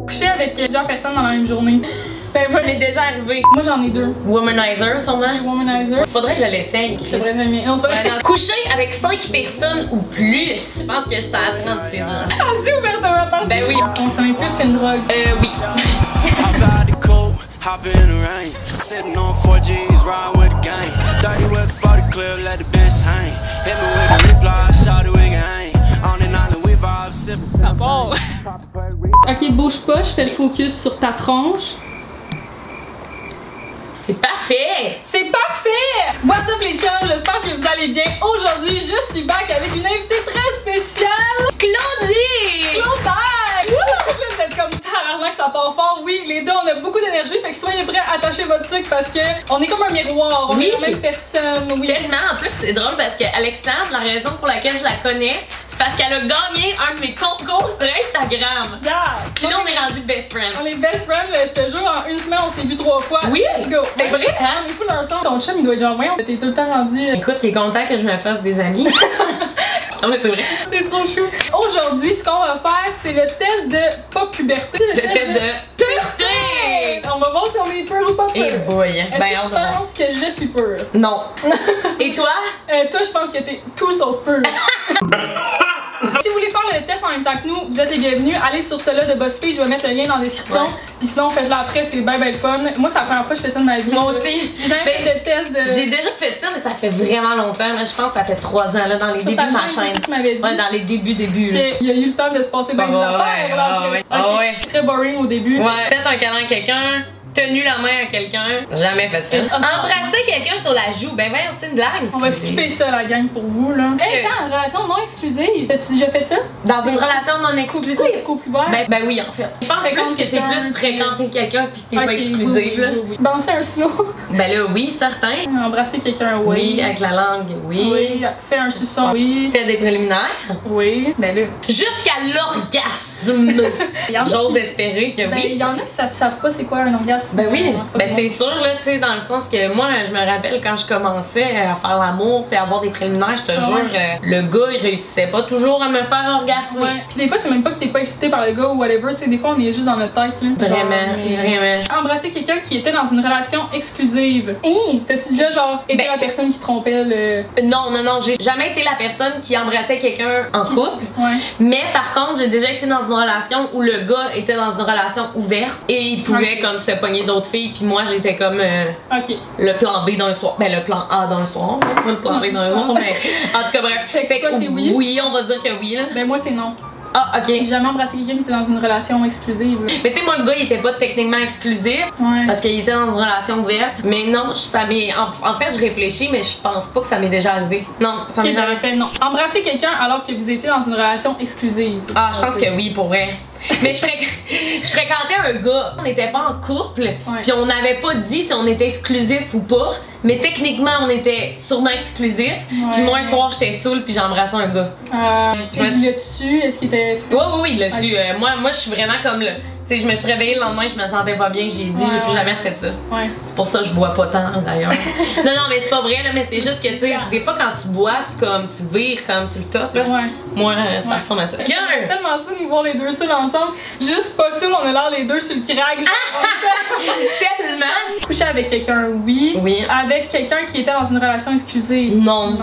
Coucher avec plusieurs personnes dans la même journée. Ben, Ça m'est déjà arrivé. moi j'en ai 2. Womanizer, sûrement. Womanizer. Faudrait que je l'essaye. C'est vrai, non, ça va. Coucher avec 5 personnes ou plus. Je pense que j'étais à 36 ans. On dit ouvertement pas. Ben oui. On s'en est plus qu'une drogue. Oui. Hop in the range, sitting on 4Gs, riding with the gang. 30 with 40 clip, let the bench hang. Hit me with the reply, shout it, we can hang. On an island, we vibe, sipping. Ça part. Ok, bouge pas, je fais le focus sur ta tronche. C'est parfait! C'est parfait! What's up les chums, j'espère que vous allez bien. Aujourd'hui, je suis back avec une invitée très spéciale, Claudie! Claudie! Vous êtes comme tabarnak, ça part fort. Oui, les deux, on a beaucoup d'énergie, fait que soyez prêts, attachez votre sucre parce que on est comme un miroir, on est la même personne. Oui. Tellement, en plus c'est drôle parce que Alexandre, la raison pour laquelle je la connais, c'est parce qu'elle a gagné un de mes concours sur Instagram. Yeah. Puis là on est rendu best friends. On est best friends, je te jure, en une semaine on s'est vu 3 fois. Oui, let's go. c'est vrai, hein? On est cool ensemble. Ton chum il doit être genre, voyons, t'es tout le temps rendu. Écoute, il est content que je me fasse des amis. Non mais c'est vrai. C'est trop chou. Aujourd'hui, ce qu'on va faire, c'est le test de pas puberté. Le test de pureté! On va voir si on est pur ou pas pur. Eh boy! Est-ce Ben que on tu va. penses que je suis pure? Non. Et toi? Toi, je pense que t'es tout sauf pur. Si vous voulez faire le test en même temps que nous, vous êtes les bienvenus. Allez sur celui-là de BuzzFeed, je vais mettre le lien dans la description. Ouais. Puis sinon, faites-le après, c'est bien le fun. Moi, c'est la première fois que je fais ça de ma vie. Moi aussi. J'ai jamais fait de test de. J'ai déjà fait ça, mais ça fait vraiment longtemps. Là, je pense que ça fait 3 ans, là, dans les Sur débuts ta de ma chaîne, chaîne. tu m'avais dit. Ouais, dans les débuts. Là. Il y a eu le temps de se passer bien des affaires. Là, ouais. Ok, Ouais. très boring au début. Ouais, peut-être un câlin à quelqu'un, tenu la main à quelqu'un. Jamais fait ça. Embrasser quelqu'un sur la joue, ben voyons, c'est une blague. On va skipper ça, la gang, pour vous, là. Hey, attends, relation non exclusive. T'as-tu déjà fait ça? Dans une relation non exclusive? Couple ouvert? Ben oui, en fait. Je pense plus que c'est plus fréquenter quelqu'un pis t'es pas exclusive, là. Oui. Danser un slow. Ben là, oui, certain. Embrasser quelqu'un, oui. Oui, avec la langue, oui. Oui. Faire un suçon, oui. Fait des préliminaires. Oui. Ben là. Jusqu'à l'orgasme. J'ose espérer que Ben, oui. il y en a qui savent pas c'est quoi un orgasme. Ben oui, ben c'est sûr là, tu sais, dans le sens que moi, je me rappelle quand je commençais à faire l'amour puis à avoir des préliminaires, je te jure, le gars il réussissait pas toujours à me faire orgasmer. Ouais. Puis des fois, c'est même pas que t'es pas excité par le gars ou whatever, tu sais, des fois on est juste dans notre tête là. Vraiment. Embrasser quelqu'un qui était dans une relation exclusive. Hey, t'as-tu déjà genre été la personne qui trompait le. Non, j'ai jamais été la personne qui embrassait quelqu'un en couple. Ouais. Mais par contre, j'ai déjà été dans une relation où le gars était dans une relation ouverte et il pouvait comme se pogner d'autres filles, puis moi j'étais comme le plan B d'un soir, ben le plan A d'un soir, pas le plan B d'un soir, mais en tout cas bref. Fait que toi, c'est oui? Oui, on va dire que oui là. Ben moi c'est non. Ah, ok. J'ai jamais embrassé quelqu'un qui était dans une relation exclusive. Là. Mais tu sais, moi, le gars, il était pas techniquement exclusif. Ouais. Parce qu'il était dans une relation ouverte. Mais non, ça m'est. En fait, je réfléchis, mais je pense pas que ça m'est déjà arrivé. Non, ça m'est jamais fait. Non. Embrasser quelqu'un alors que vous étiez dans une relation exclusive. Ah, je pense que oui, pour vrai. Mais je fréquentais un gars, on n'était pas en couple, puis on n'avait pas dit si on était exclusif ou pas, mais techniquement on était sûrement exclusif. Puis moi un soir j'étais saoule puis j'ai embrassé un gars. Il l'a su, est-ce qu'il était. Oui, il l'a su. Moi je suis vraiment comme le. Tu sais, je me suis réveillée le lendemain, je me sentais pas bien, j'ai dit, j'ai plus jamais refait ça. C'est pour ça que je bois pas tant d'ailleurs. non, mais c'est pas vrai, là, mais c'est juste que, tu sais, des fois quand tu bois, tu vires comme sur le top, là. Moi, ça ressemble à ça. J'aime tellement ça, nous voir les deux seuls ensemble. Juste pas seul, on a l'air les deux sur le crack. Tellement! Coucher avec quelqu'un, oui. Avec quelqu'un qui était dans une relation exclusive. Non.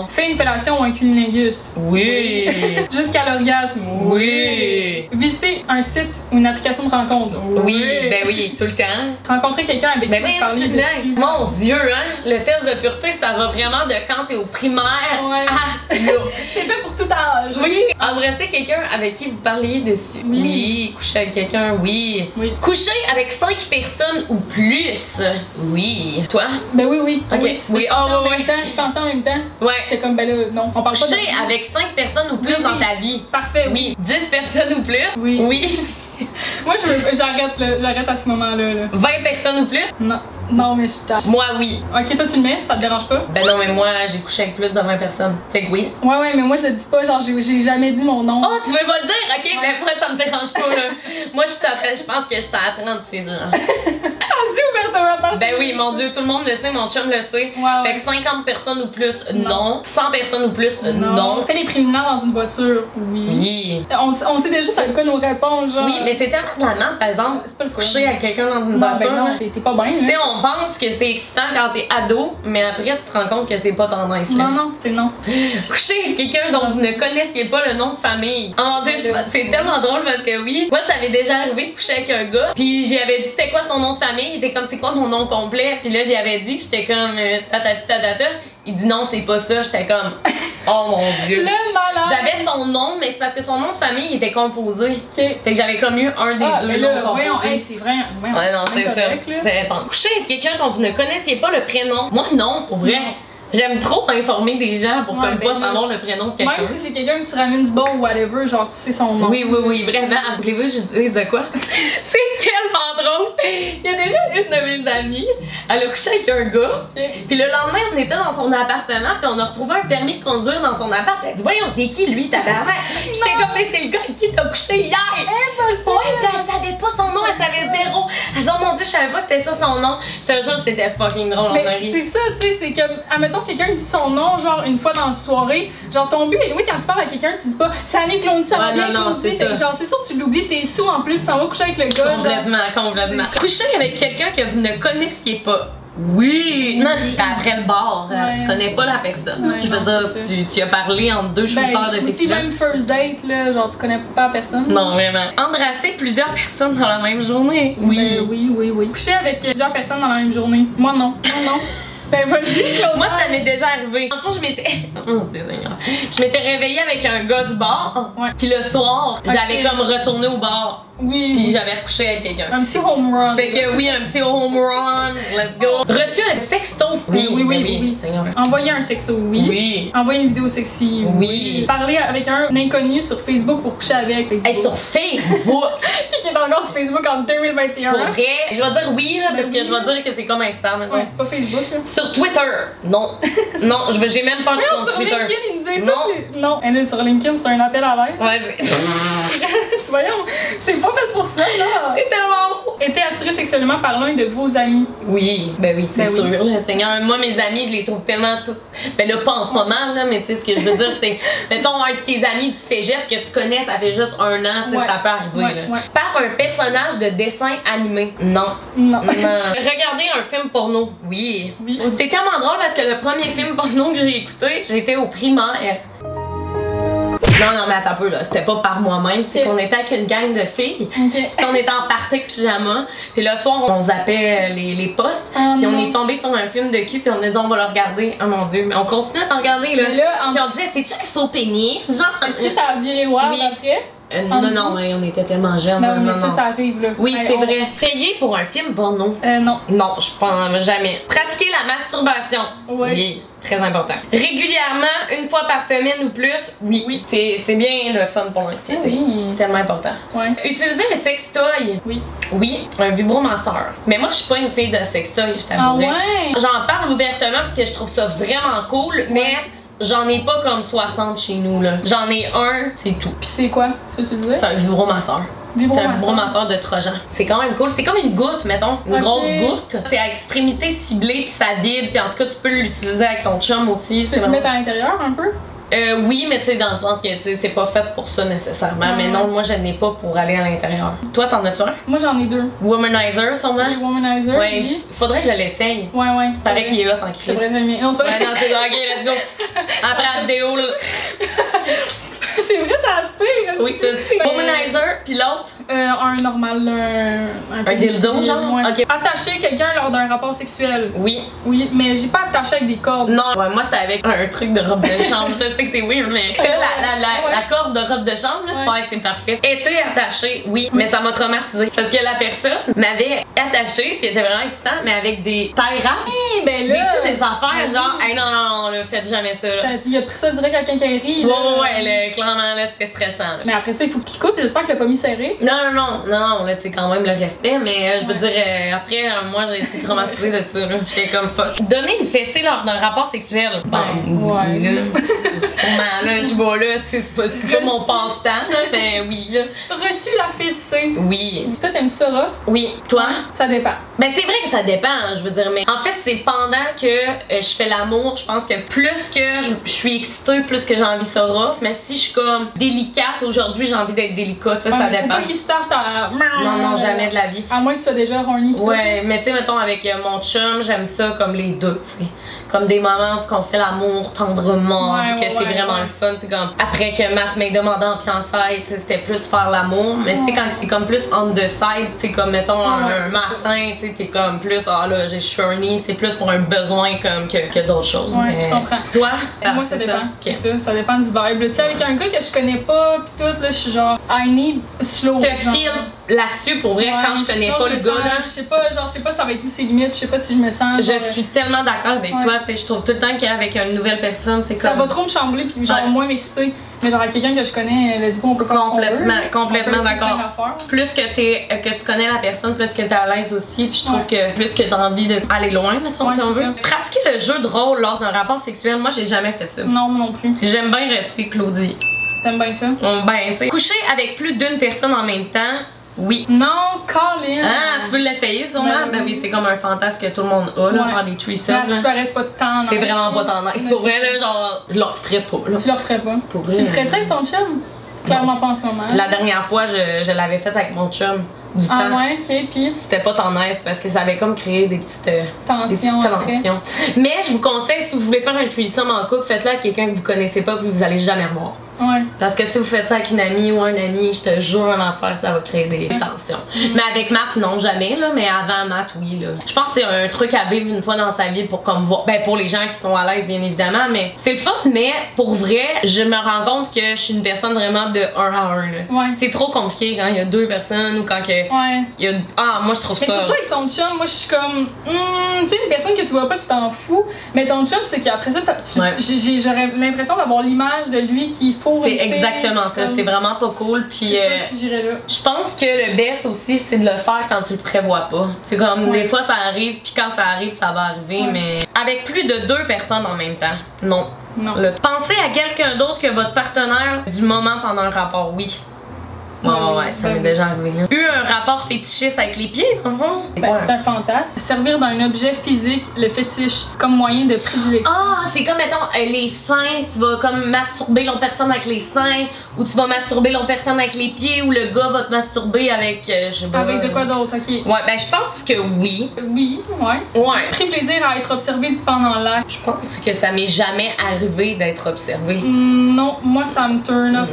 Fait une fellation ou un cunnilingus. Oui. Jusqu'à l'orgasme. Oui. Visiter un site ou une application de rencontre. Oui, tout le temps. Rencontrer quelqu'un avec qui vous parlez dessus. Mon Dieu, hein? Le test de pureté, ça va vraiment de quand t'es au primaire à là. C'est fait pour tout âge. Oui. Embrasser quelqu'un avec qui vous parliez dessus. Oui. Coucher avec quelqu'un, oui. Coucher avec 5 personnes ou plus. Oui. Toi? Ben oui. Ok. Oui. Je pensais en même temps. Ouais. J'étais comme, ben là, non. On parle pas de. Coucher avec 5 personnes ou plus dans ta vie. Parfait. Oui. 10 personnes ou plus. Oui. Moi, j'arrête à ce moment-là. 20 personnes ou plus? Non, mais je tâche. Moi, oui. Ok, toi, tu le mets, ça te dérange pas? Ben non, mais moi, j'ai couché avec plus de 20 personnes. Fait que oui. Ouais, mais moi, je le dis pas, genre, j'ai jamais dit mon nom. Oh, tu veux pas le dire? Ok, ben moi, ça me dérange pas, là. Moi, je pense que j'étais à 36 ans. On dit ouvertement pas. Ben oui, mon Dieu, tout le monde le sait, mon chum le sait. Ouais, Fait que 50 personnes ou plus, non. 100 personnes ou plus, non. Fait les préliminaires dans une voiture, oui. On sait déjà c'est quoi nos réponses, genre. Oui, mais c'est tellement de la merde, par exemple, c'est pas le cas. Coucher avec quelqu'un dans une voiture. Ben non, t'es pas bien, Tu sais, on pense que c'est excitant quand t'es ado, mais après, tu te rends compte que c'est pas tendance. Non, c'est non. Coucher avec quelqu'un dont vous ne connaissiez pas le nom de famille. Oh mon Dieu, c'est tellement drôle parce que oui, moi, ça m'est déjà arrivé de coucher avec un gars, puis j'y avais dit c'était quoi son nom de famille, il était comme c'est quoi mon nom complet, puis là, j'y avais dit que j'étais comme tatata. Il dit non, c'est pas ça. J'étais comme, oh mon Dieu. Le malade. J'avais son nom, mais c'est parce que son nom de famille il était composé. Okay. Fait que j'avais comme eu un des deux noms composés. Voyons, c'est vrai. Voyons, ouais, non, c'est ça. C'est intense. Coucher avec quelqu'un dont vous ne connaissiez pas le prénom. Moi, non, pour vrai. Non. J'aime trop informer des gens pour comme pas savoir le prénom de quelqu'un. Même si c'est quelqu'un que tu ramènes du bord ou whatever, genre tu sais son nom. Oui, vraiment. Voulez-vous que j'utilise de quoi? C'est tellement drôle! Il y a déjà une de mes amies, elle a couché avec un gars, puis le lendemain, on était dans son appartement, puis on a retrouvé un permis de conduire dans son appart. Elle dit, voyons, c'est qui lui, tabarnak? J'étais comme, mais c'est le gars avec qui t'as couché hier! Ouais, puis elle savait pas son nom, elle savait zéro. Elle dit, oh mon Dieu, je savais pas c'était ça son nom. Je te jure, c'était fucking drôle, mais c'est ça, tu sais, c'est comme, admettons que quelqu'un dit son nom, genre une fois dans une soirée, genre ton but, mais oui, quand tu parles à quelqu'un, tu dis pas, salut Claudie, ça va bien, Claudie. Genre, c'est sûr, tu l'oublies, t'es sous en plus, t'en vas coucher avec le gars. Complètement. Coucher avec quelqu'un que vous ne connaissiez pas. Oui! Non, après le bar, tu connais pas la personne. Ouais, je veux dire, tu as parlé entre deux shooters de tes aussi même first date, là, genre tu connais pas la personne. Non, vraiment. Embrasser plusieurs personnes dans la même journée. Oui. Oui. Coucher avec plusieurs personnes dans la même journée. Moi, non. Ben vas-y, Claude. Moi, ça m'est déjà arrivé. En fait, je m'étais réveillée avec un gars du bar. Ouais. Puis le soir, j'avais comme retourné au bar. Oui. Puis j'avais recouché avec quelqu'un. Un petit home run. Fait que oui, un petit home run. Let's go. Reçu un sexto. Oui. Envoyer un sexto, oui. Envoyer une vidéo sexy, oui. Parler avec un inconnu sur Facebook pour coucher avec. Hey, sur Facebook. Qui est encore sur Facebook en 2021. Pour vrai, je vais dire oui, là, parce que je vais dire que c'est comme Insta maintenant. Ouais, c'est pas Facebook, là. Sur Twitter, non. Non, j'ai même pas de compte Twitter. Sur LinkedIn, ils me disent non. Elle est sur LinkedIn, c'est un appel à l'aide. Ouais, voyons, c'est pas fait pour ça, là. C'est tellement beau. Été attiré sexuellement par l'un de vos amis. Oui, c'est sûr. Le Seigneur, moi, mes amis, je les trouve tellement toutes. Ben là, pas en ce moment, là, mais tu sais, ce que je veux dire, c'est, mettons, un de tes amis du cégep que tu connais, ça fait juste un an, tu sais, ça peut arriver, là. Par un personnage de dessin animé. Non. Regarder un film porno. Oui. C'est tellement drôle parce que le premier film porno que j'ai écouté, j'étais au primaire. Non, mais attends un peu, là. C'était pas par moi-même. C'est qu'on était avec une gang de filles. Puis on était en party de pyjama. Puis le soir, on zappait les postes. Puis on est tombé sur un film de cul. Puis on a dit, on va le regarder. Oh mon Dieu. Mais on continue à regarder, là. Puis on disait, c'est-tu un faux pénis? Genre. Est-ce que ça a viré wild après? Non, on était tellement jeunes. Non, ça arrive, là. Oui, c'est vrai. Payer pour un film porno? Non. Non, je pense jamais. Pratiquer la masturbation? Oui. Très important. Régulièrement, une fois par semaine ou plus? Oui. C'est bien le fun pour l'anxiété. Oui. Tellement important. Utiliser le sextoy? Oui. Un vibromasseur. Mais moi, je suis pas une fille de sextoy, je t'avoue. J'en parle ouvertement parce que je trouve ça vraiment cool, mais j'en ai pas comme 60 chez nous, là. J'en ai un, c'est tout. Pis c'est quoi? Tu utilises? C'est un vibromasseur. C'est un vibromasseur de Trojan. C'est quand même cool. C'est comme une goutte, mettons. Une grosse goutte. C'est à extrémité ciblée, puis ça vibre. Puis en tout cas, tu peux l'utiliser avec ton chum aussi. Tu peux le mettre à l'intérieur un peu? Oui, mais tu sais, dans le sens que c'est pas fait pour ça nécessairement. Mais non, moi, je n'ai pas pour aller à l'intérieur. Toi, t'en as-tu un? Moi, j'en ai deux. Womanizer, sûrement? Womanizer, oui. Faudrait que je l'essaye. Ouais. Paraît qu'il est là en crise. Non, c'est ok, let's go. Après la vidéo, là. C'est vrai, ça aspire. Oui, c'est Womanizer, puis l'autre? Un normal, un dildo, genre? Ok. Attacher quelqu'un lors d'un rapport sexuel. Oui, mais j'ai pas attaché avec des cordes. Non, moi c'était avec un truc de robe de chambre. Je sais que c'est weird, mais la corde de robe de chambre, là, c'est parfait. Été attaché, oui, mais ça m'a traumatisée. Parce que la personne m'avait attaché, ce qui était vraiment excitant, mais avec des tie wraps. Ben là, des affaires, genre, hey, non, faites jamais ça. Il a pris ça direct à la quincaillerie. Ouais, clairement, là, c'était stressant. Là. Mais après ça, il faut qu'il coupe. J'espère qu'il a pas mis serré. Non, là, tu sais, quand même le respect, mais je veux dire, après, moi, j'ai été traumatisée de ça, là. J'étais comme fuck. Donner une fessée lors d'un rapport sexuel. Bon, ouais. Là, je vois là, tu sais, c'est pas mon passe-temps, là, mais oui, là. Reçu la fessée. Oui. Toi, t'aimes ça rough? Oui. Toi? Ça dépend. Ben, c'est vrai que ça dépend, je veux dire, mais en fait, c'est pendant que je fais l'amour, je pense que plus que je suis excitée, plus que j'ai envie ça rough, mais si je suis comme délicate aujourd'hui, j'ai envie d'être délicate, ça dépend. Faut pas qu'il starte à... Non, jamais de la vie. À moins que tu sois déjà horny. Ouais, mais tu sais, mettons, avec mon chum, j'aime ça comme les deux, tu sais. Comme des moments où on fait l'amour tendrement, que c'est vraiment le fun, tu sais, comme après que Matt m'ait demandé en fiançailles, tu sais, c'était plus faire l'amour, mais tu sais, quand c'est comme plus on the side, tu sais, comme mettons un matin, tu sais, t'es comme plus, là, je suis horny, c'est plus pour un besoin comme que d'autres choses. Ouais, je comprends. Toi? Moi, ça dépend. Okay. Ça dépend du vibe. Tu sais, avec un gars que je connais pas, pis tout, là, je suis genre, I need slow. Te file là-dessus, pour vrai, quand je connais pas le gars, là. Je sais pas, ça va être où ses limites, je sais pas si je me sens. Je suis tellement d'accord avec toi, tu sais, je trouve tout le temps qu'avec une nouvelle personne, c'est comme. Ça va trop me chambler, puis genre, moins m'exciter. Mais genre, avec quelqu'un que je connais, le coup, on peut complètement d'accord. Plus que tu connais la personne, plus que t'es à l'aise aussi, puis je trouve que plus que t'as envie d'aller loin, mettons, si on veut. Pratiquer le jeu de rôle lors d'un rapport sexuel, moi, j'ai jamais fait ça. Non, moi non plus. J'aime bien rester Claudie. T'aimes bien ça? Ben, tu sais. Coucher avec plus d'une personne en même temps, oui. Non, Colin! Ah, tu veux l'essayer sûrement? Ben oui, c'est comme un fantasme que tout le monde a, là, faire des threesomes. Si tu paraisses pas de temps. C'est vraiment pas tant nice. Pour vrai, là, genre, je leur ferais pas, là. Tu leur ferais pas? Pour vrai. Tu le ferais-tu avec ton chum? Clairement pas en ce moment. La dernière fois, je l'avais faite avec mon chum. Du temps. Ouais, ok, pis c'était pas tant nice parce que ça avait comme créé des petites tensions. Mais je vous conseille, si vous voulez faire un threesome en couple, faites-le avec quelqu'un que vous connaissez pas, que vous allez jamais revoir. Ouais. Parce que si vous faites ça avec une amie ou un ami, je te jure, en enfer, ça va créer des tensions. Mais avec Matt, non, jamais, là. Mais avant Matt, oui, là. Je pense que c'est un truc à vivre une fois dans sa vie pour comme voir. Ben, pour les gens qui sont à l'aise, bien évidemment. Mais c'est le fun, mais pour vrai, je me rends compte que je suis une personne vraiment de 1 à 1, là. Ouais. C'est trop compliqué quand il y a 2 personnes ou quand que. Ouais. Il y a... Ah, moi, je trouve ça. Mais surtout avec ton chum, moi, je suis comme. Tu sais, une personne que tu vois pas, tu t'en fous. Mais ton chum, c'est qu'après ça, j'aurais l'impression d'avoir l'image de lui qui faut. C'est exactement ça, c'est vraiment pas cool. Puis je sais pas si j'irais là. Je pense que le best aussi, c'est de le faire quand tu le prévois pas. C'est comme des fois ça arrive, puis quand ça arrive, ça va arriver, mais avec plus de 2 personnes en même temps, non. Pensez à quelqu'un d'autre que votre partenaire du moment pendant un rapport, oui. Ouais, ça m'est déjà arrivé. Là. Eu un rapport fétichiste avec les pieds, dans le fond? C'est un fantasme. Servir d'un objet physique, le fétiche, comme moyen de prédilection. Ah, c'est comme, mettons, les seins, tu vas comme masturber l'autre personne avec les seins, ou tu vas masturber l'autre personne avec les pieds, ou le gars va te masturber avec, je sais pas. Avec de quoi d'autre, ok. Ouais, ben je pense que oui. Oui, ouais. Pris plaisir à être observé pendant l'acte. Je pense que ça m'est jamais arrivé d'être observé. Non, moi ça me turn off.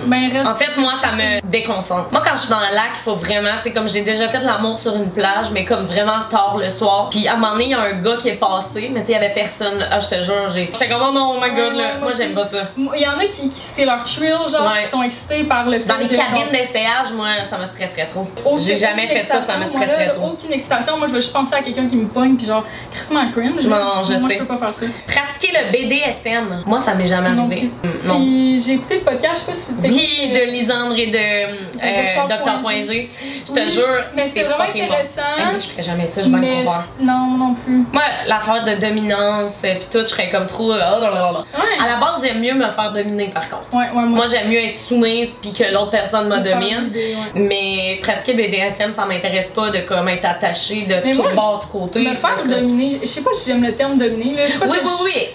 En fait, moi ça me déconcentre. Moi, quand je suis dans le lac, il faut vraiment, tu sais, comme j'ai déjà fait de l'amour sur une plage, mais comme vraiment tard le soir. Puis à un moment donné, il y a un gars qui est passé, mais tu sais, il y avait personne. Ah, je te jure, j'étais comme, oh non, oh my god, là. Moi, j'aime pas ça. Il y en a qui c'est leur thrill, genre, qui sont excités par le fait. Dans les cabines d'essayage, moi, ça me stresserait trop. J'ai jamais fait ça, ça me stresserait trop. Aucune excitation, moi, je vais juste penser à quelqu'un qui me pogne, puis genre, crissement cringe. Non, je sais. Moi, je peux pas faire ça. Pratiquer le BDSM, moi, ça m'est jamais arrivé. Non. Puis j'ai écouté le podcast, je sais pas si tu oui, de Lisandre et de Dr.G. Je te jure, mais c'était vraiment intéressant. Bon. Moi, je ferais jamais ça, je m'en comprends. Non plus. Moi, l'affaire de dominance, pis tout, je serais comme trop. À la base, j'aime mieux me faire dominer par contre. Moi j'aime mieux être soumise puis que l'autre personne me domine. Mais pratiquer le BDSM, ça m'intéresse pas de comme être attachée de tout bord, tout côté. Me faire dominer, je sais pas si j'aime le terme dominer. Là. Oui.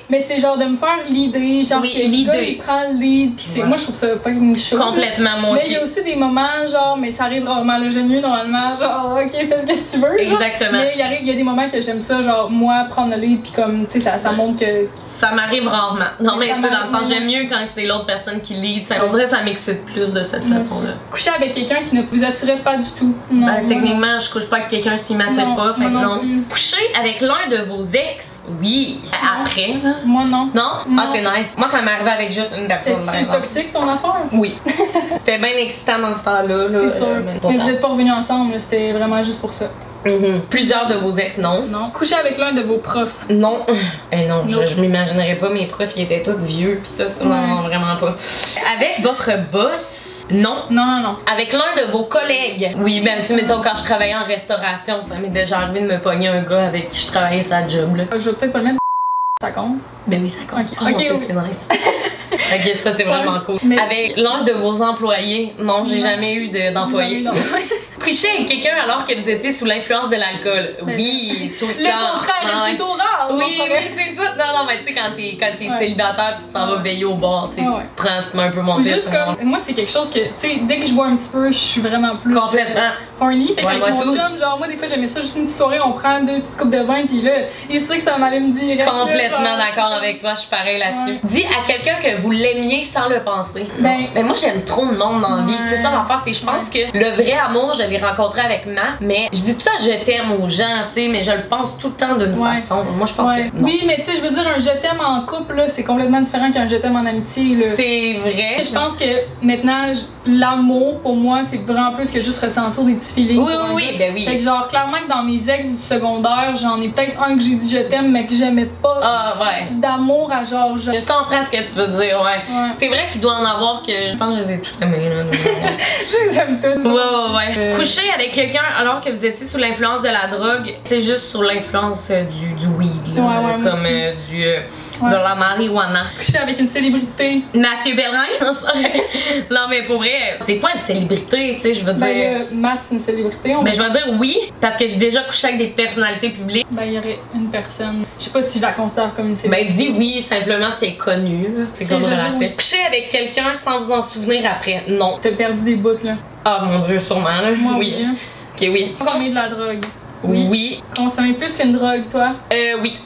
Mais c'est genre de me faire leader, genre que le gars, il prend le lead. Puis moi, je trouve ça fucking chaud. Complètement, moi aussi. Mais il y a aussi des moments, genre, mais ça arrive rarement. Là, j'aime mieux normalement, genre, ok, fais ce que tu veux. Exactement. Mais il y a des moments que j'aime ça, genre, moi, prendre le lead, puis comme, tu sais, ça montre que. Ça m'arrive rarement. Non, mais tu sais, dans le sens, j'aime mieux quand c'est l'autre personne qui lead. On dirait que ça m'excite plus de cette façon-là. Coucher avec quelqu'un qui ne vous attirait pas du tout. Non, techniquement, je couche pas avec quelqu'un s'il m'attire pas, fait que non. Coucher avec l'un de vos ex, oui. Après, là. Moi, non. Non? Ah, c'est nice. Moi, ça m'est arrivé avec juste une personne. C'est toxique ton affaire? Oui. C'était bien excitant dans ce temps-là. C'est sûr. Mais vous êtes pas revenus ensemble, c'était vraiment juste pour ça. Plusieurs de vos ex, non. Non. Coucher avec l'un de vos profs. Non. Non, je m'imaginerais pas mes profs, ils étaient tous vieux pis tout. Non, vraiment pas. Avec votre boss. Non. Non. Avec l'un de vos collègues. Oui, ben tu sais, mettons quand je travaillais en restauration, ça m'est déjà arrivé de me pogner un gars avec qui je travaillais sa job là. Je vais peut-être pas le mettre. Ça compte? Ben oui, ça compte. Ok, c'est nice. Ok, ça c'est vraiment cool. Mais... Avec l'un de vos employés, non, j'ai jamais eu d'employé. Coucher avec quelqu'un alors que vous étiez sous l'influence de l'alcool. Oui, tout le temps. Le contraire est plutôt rare. Oui, c'est ça. Non, mais tu sais, quand t'es célibataire pis tu t'en vas veiller au bar, tu sais, tu mets un peu mon tête. Juste comme, moi c'est quelque chose que, tu sais, dès que je bois un petit peu, je suis vraiment plus horny. Fait que avec mon chum, genre moi des fois j'aimais ça, juste une petite soirée, on prend 2 petites coupes de vin pis là, il sait que ça m'allait me dire. Complètement d'accord avec toi, je suis pareil là-dessus. Dis à quelqu'un que vous l'aimiez sans le penser. Ben moi j'aime trop de monde dans la vie, c'est ça l'affaire, c'est je pense que le vrai amour, je l'ai rencontré avec Matt, mais je dis tout le temps je t'aime aux gens, tu sais, mais je le pense tout le temps d'une façon. Moi je pense que non. Oui, mais tu sais, je veux dire un je t'aime en couple là, c'est complètement différent qu'un je t'aime en amitié là. C'est vrai. Je pense que maintenant l'amour pour moi c'est vraiment plus que juste ressentir des petits feelings. Oui, ben oui. Fait que genre clairement que dans mes ex du secondaire, j'en ai peut-être un que j'ai dit je t'aime mais que j'aimais pas. Ah ouais. D'amour à genre je comprends ce que tu veux dire, ouais. C'est vrai qu'il doit en avoir que je pense que je les ai tous aimés là. Je les aime tous. Ouais. Coucher avec quelqu'un alors que vous étiez sous l'influence de la drogue, c'est juste sous l'influence du weed là, comme de la marijuana. Coucher avec une célébrité. Mathieu Belrin. Non mais pour vrai, c'est quoi une célébrité, tu sais, je veux dire. Matt c'est une célébrité. Mais je vais dire oui parce que j'ai déjà couché avec des personnalités publiques. Ben il y aurait une personne. Je sais pas si je la considère comme une célébrité. Ben dis oui, simplement c'est connu là. C'est comme relatif. Coucher avec quelqu'un sans vous en souvenir après, non. T'as perdu des bouts là. Ah mon dieu, sûrement là. Moi, oui. Ok, oui. Consommer de la drogue. Oui. Consommer plus qu'une drogue, toi? Oui.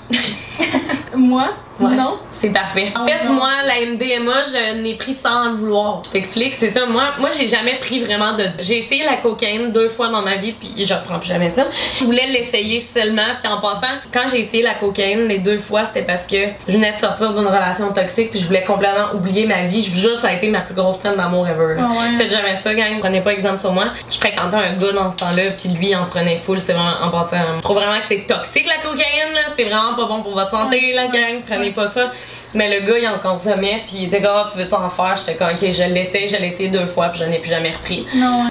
Moi? Ouais. Non? C'est parfait. En fait, moi, la MDMA, je n'ai pris sans le vouloir. Je t'explique, c'est ça. Moi, j'ai jamais pris vraiment de... J'ai essayé la cocaïne 2 fois dans ma vie, puis je reprends plus jamais ça. Je voulais l'essayer seulement, puis en passant, quand j'ai essayé la cocaïne les 2 fois, c'était parce que je venais de sortir d'une relation toxique, puis je voulais complètement oublier ma vie. Je vous jure, ça a été ma plus grosse peine d'amour ever. Faites jamais ça, gang. Prenez pas exemple sur moi. Je fréquentais un gars dans ce temps-là, puis lui, il en prenait full. C'est vraiment, en passant, je trouve vraiment que c'est toxique la cocaïne, là. C'est vraiment pas bon pour votre santé, la gang. Prenez pas ça. Mais le gars il en consommait puis il était comme tu veux t'en faire, j'étais comme ok je l'ai essayé 2 fois puis je n'ai plus jamais repris.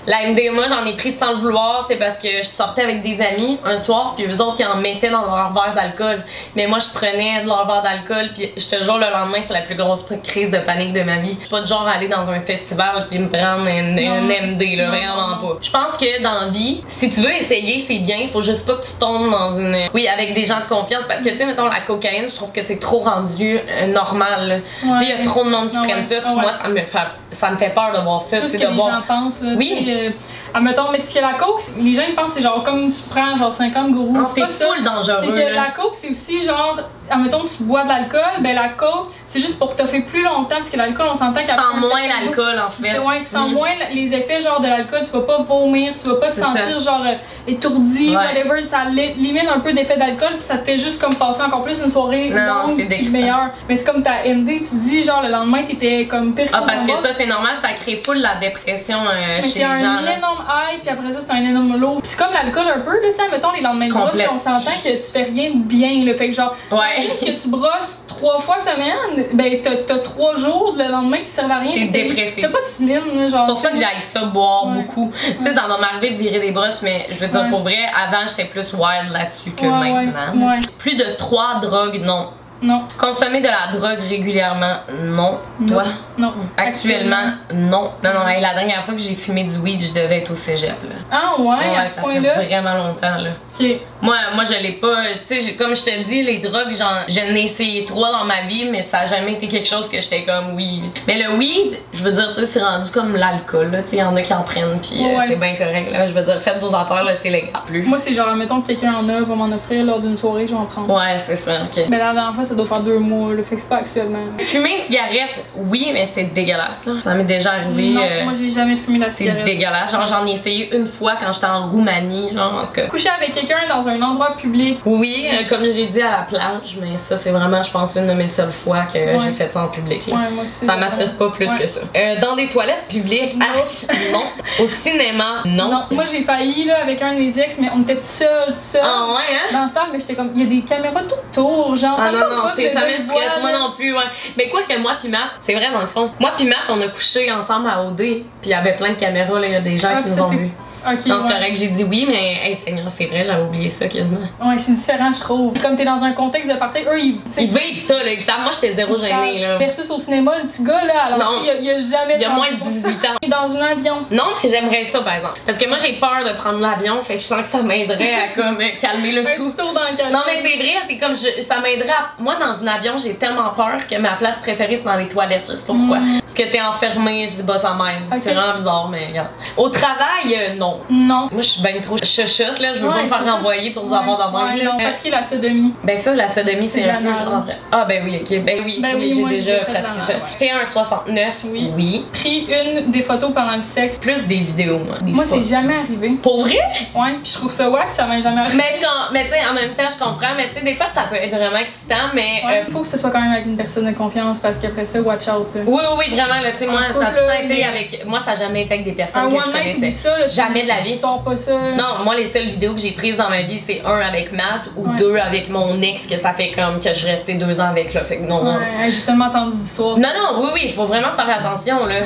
La MDMA j'en ai pris sans le vouloir, c'est parce que je sortais avec des amis un soir puis eux autres ils en mettaient dans leur verre d'alcool. Mais moi je prenais de leur verre d'alcool puis je te jure le lendemain c'est la plus grosse crise de panique de ma vie. Je suis pas du genre à aller dans un festival puis me prendre une MD là, vraiment pas. Je pense que dans la vie, si tu veux essayer c'est bien, il faut juste pas que tu tombes dans une... Oui avec des gens de confiance parce que tu sais mettons la cocaïne je trouve que c'est trop rendu normal. Là, il y a trop de monde qui prennent ça, puis moi ça me fait peur de voir ça. C'est ce que les gens pensent. Là, oui. Admettons, mais si la coke, les gens ils pensent c'est genre comme tu prends genre 50 gourous. C'est full dangereux. C'est que la coke c'est aussi genre, admettons tu bois de l'alcool, ben la coke c'est juste pour t'offrir plus longtemps parce que l'alcool on s'entend qu'à sens moins l'alcool en fait. Tu sens moins les effets genre de l'alcool, tu vas pas vomir, tu vas pas te sentir genre étourdi, whatever, ça limite un peu d'effet d'alcool puis ça te fait juste comme passer encore plus une soirée longue meilleure. Mais c'est comme ta MD, tu dis genre le lendemain t'étais comme pire. Ah parce que ça c'est normal, ça crée full la dépression chez les gens. C'est un énorme high puis après ça c'est un énorme low. C'est comme l'alcool un peu là, tu sais mettons les lendemains de brosse, on s'entend que tu fais rien de bien le fait que genre que tu brosses 3 fois semaine, ben t'as 3 jours le lendemain qui servent à rien. T'es dépressif. T'as pas de semaine genre. C'est pour ça que j'aille ça boire beaucoup. Tu sais ça va m'arriver de virer des brosses mais je veux dire pour vrai avant j'étais plus wild là-dessus que maintenant. Plus de 3 drogues non. Non. Consommer de la drogue régulièrement, non. Toi? Non. Actuellement, non. Non, hey, la dernière fois que j'ai fumé du weed, je devais être au cégep, là. Ah ouais, à ce point-là? Ça fait vraiment longtemps, là. Ok. Moi je l'ai pas, tu sais, comme je te dis, les drogues, j'en ai essayé 3 dans ma vie, mais ça a jamais été quelque chose que j'étais comme, oui. Mais le weed, je veux dire, tu sais, c'est rendu comme l'alcool, là, tu sais, il y en a qui en prennent, puis c'est bien correct, là. Je veux dire, faites vos affaires, là, c'est légal plus. Moi, c'est genre, mettons que quelqu'un en a, va m'en offrir lors d'une soirée, je vais en prendre. Ouais, c'est ça, ok. Mais la dernière fois, ça doit faire 2 mois, le fait que c'est pas actuellement. Fumer une cigarette, oui, mais c'est dégueulasse, là. Ça m'est déjà arrivé. Non, moi j'ai jamais fumé la cigarette. C'est dégueulasse. Genre, j'en ai essayé une fois quand j'étais en Roumanie, genre, en tout cas. Coucher avec quelqu'un dans un endroit public. Oui, comme j'ai dit à la plage, mais ça, c'est vraiment, je pense, une de mes seules fois que j'ai fait ça en public, là. Ouais, moi aussi. Ça m'attire pas plus que ça. Dans des toilettes publiques, non. Au cinéma, non. Moi, j'ai failli, là, avec un de mes ex, mais on était tout seul. Ah ouais, hein? Dans la salle, mais j'étais comme, il y a des caméras tout autour, genre. Ah non, ça me stresse, moi non plus, ouais. Mais quoi que moi pis Matt, c'est vrai dans le fond. Moi pis Matt, on a couché ensemble à OD, puis il y avait plein de caméras, là, il y a des gens qui nous ont vus. Okay, non, c'est correct, j'ai dit oui, mais hey, c'est vrai, j'avais oublié ça quasiment. Ouais, c'est différent, je trouve. Comme t'es dans un contexte de party, eux, ils vivent ça, là, ils savent. Moi, j'étais zéro gênée, là. Versus au cinéma, le petit gars, là, alors non, il y a jamais. Il y a moins de 18 ans. Dans un avion. Non, mais j'aimerais ça, par exemple. Parce que moi, j'ai peur de prendre l'avion, fait que je sens que ça m'aiderait à comme calmer le tout. Tour dans le non, mais c'est vrai, c'est comme ça m'aiderait à... Moi, dans un avion, j'ai tellement peur que ma place préférée, c'est dans les toilettes. Je sais pas pourquoi. Parce que t'es enfermé, je dis, bah, ça m'aide. Okay. C'est vraiment bizarre, mais regarde. Au travail, non. Non. Moi, je suis bien trop chuchote, là. Je veux pas me faire renvoyer pour vous avoir dans moi. Pratiquer la sodomie. Ben, ça, la sodomie, c'est un peu genre. Ah, ben oui, ok. Ben oui, j'ai déjà pratiqué ça. Fait un 69, oui. Pris une des photos pendant le sexe. Plus des vidéos, moi. Moi, c'est jamais arrivé. Pour vrai? Ouais, puis je trouve ça wack, ça m'est jamais arrivé. Mais tu sais, en même temps, je comprends. Mais tu sais, des fois, ça peut être vraiment excitant, mais. Faut que ce soit quand même avec une personne de confiance parce qu'après ça, watch out. Oui, vraiment, là. Tu sais, moi, ça a tout le temps été avec. Moi, ça a jamais été avec des personnes que je connaissais. Jamais de la vie. Non, moi, les seules vidéos que j'ai prises dans ma vie, c'est un avec Matt ou 2 avec mon ex, que ça fait comme que je suis restée 2 ans avec, là. Fait que non. J'ai tellement entendu d'histoires. Non, oui, il faut vraiment faire attention, là.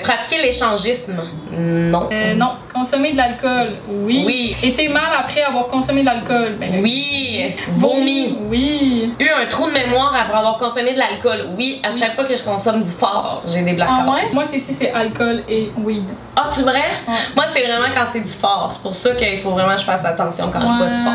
Pratiquer l'échangisme, non. Non. Consommer de l'alcool, oui. Été mal après avoir consommé de l'alcool, oui. Vomi, oui. Eu un trou de mémoire après avoir consommé de l'alcool, oui. À chaque fois que je consomme du fort, j'ai des blackouts. Ah ouais? Moi, c'est alcool et weed. Ah, c'est vrai? Ouais. Moi, c'est vraiment quand c'est du fort. C'est pour ça qu'il faut vraiment que je fasse attention quand je bois du fort.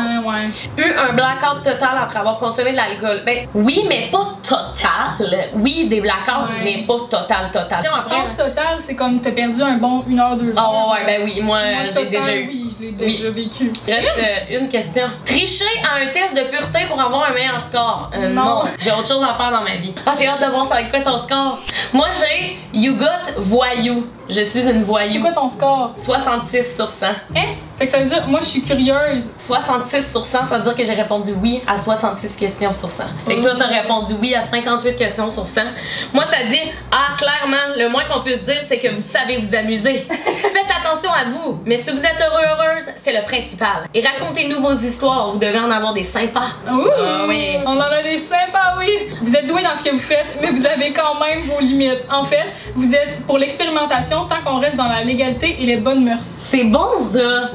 Eu un blackout total après avoir consommé de l'alcool. Ben, oui, mais pas total. Oui, des blackouts, mais pas total. Je pense total, c'est comme t'as perdu un bon 1 heure, 2 heures. Ah ouais, ben oui, moi j'ai déjà eu. Oui, je l'ai déjà vécu. Il reste une question. Tricher à un test de pureté pour avoir un meilleur score? Non. J'ai autre chose à faire dans ma vie. Ah, j'ai hâte de voir ça avec quoi ton score. Moi, j'ai You Got Voyou. Je suis une voyou. C'est quoi ton score? 66 sur 100. Hein? Fait que ça veut dire, moi je suis curieuse. 66 sur 100, ça veut dire que j'ai répondu oui à 66 questions sur 100. Fait que toi, t'as répondu oui à 58 questions sur 100. Moi, ça dit, clairement, le moins qu'on puisse dire, c'est que vous savez vous amuser. Faites attention à vous, mais si vous êtes heureuse, c'est le principal. Et racontez-nous vos histoires, vous devez en avoir des sympas. Oui. On en a des sympas, oui. Vous êtes doués dans ce que vous faites, mais vous avez quand même vos limites. En fait, vous êtes pour l'expérimentation tant qu'on reste dans la légalité et les bonnes mœurs. C'est bon, ça!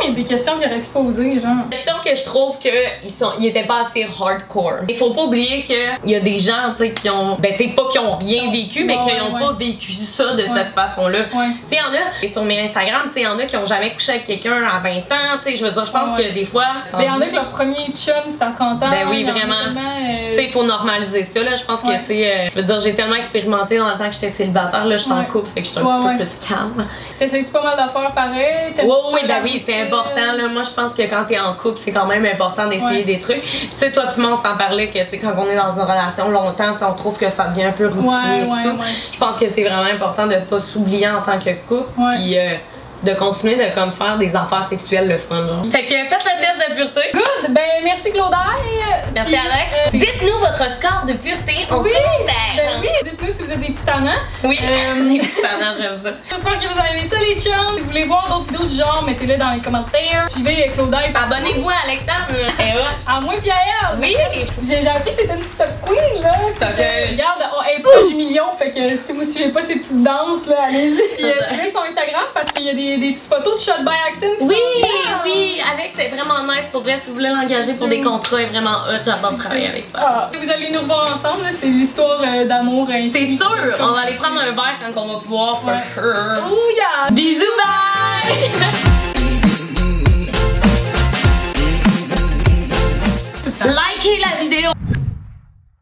Il y a des questions qu'il aurait pu poser, genre. Question que je trouve qu'ils étaient pas assez hardcore. Il faut pas oublier qu'il y a des gens, tu sais, qui ont, ben, tu sais, pas qui ont rien vécu, mais qui ont pas vécu ça de cette façon-là. Tu sais, il y en a, sur mes Instagram, tu sais, il y en a qui ont jamais couché avec quelqu'un à 20 ans, tu sais, je veux dire, je pense que des fois. Mais il y en a que leur premier chum, c'est à 30 ans. Ben oui, vraiment. Tu sais, il faut normaliser ça, là. Je pense que, tu sais, je veux dire, j'ai tellement expérimenté dans le temps que j'étais célibataire, là, je suis en couple, fait que je suis un petit peu plus calme. T'essayes-tu pas mal d'affaires pareil? Oui, ben oui, c'est important, là. Moi, je pense que quand t'es en couple, c'est quand même important d'essayer des trucs. Puis, tu sais, toi, puis moi, on s'en parlait que, tu sais, quand on est dans une relation longtemps, tu sais, on trouve que ça devient un peu routinier et tout. Je pense que c'est vraiment important de pas s'oublier en tant que couple. Puis, de continuer de comme faire des affaires sexuelles le fun, genre. Fait que faites le test de pureté. Good! Ben merci Claudaille! Merci Alex! Dites-nous votre score de pureté en commentaire! Ben oui! Dites-nous si vous êtes des petits tannants. Oui! Des petits tannants, j'aime ça. J'espère que vous avez aimé ça les chums! Si vous voulez voir d'autres vidéos du genre, mettez-le dans les commentaires. Suivez Claudaille. Abonnez-vous à Alexandre! À moi pis à elle! Oui! J'ai appris que t'étais une TikTok queen, là! TikTokeuse! Regarde, elle est proche du million, fait que si vous suivez pas ces petites danses, là, allez-y! Puis suivez son Instagram parce qu'il y a des petites photos de shot by accent. Oui, Alex est vraiment nice pour vrai. Si vous voulez l'engager pour des contrats, est vraiment hot. J'adore travailler avec toi. Vous allez nous revoir ensemble, c'est l'histoire d'amour. C'est sûr, on va aller prendre un verre quand on va pouvoir. For sure.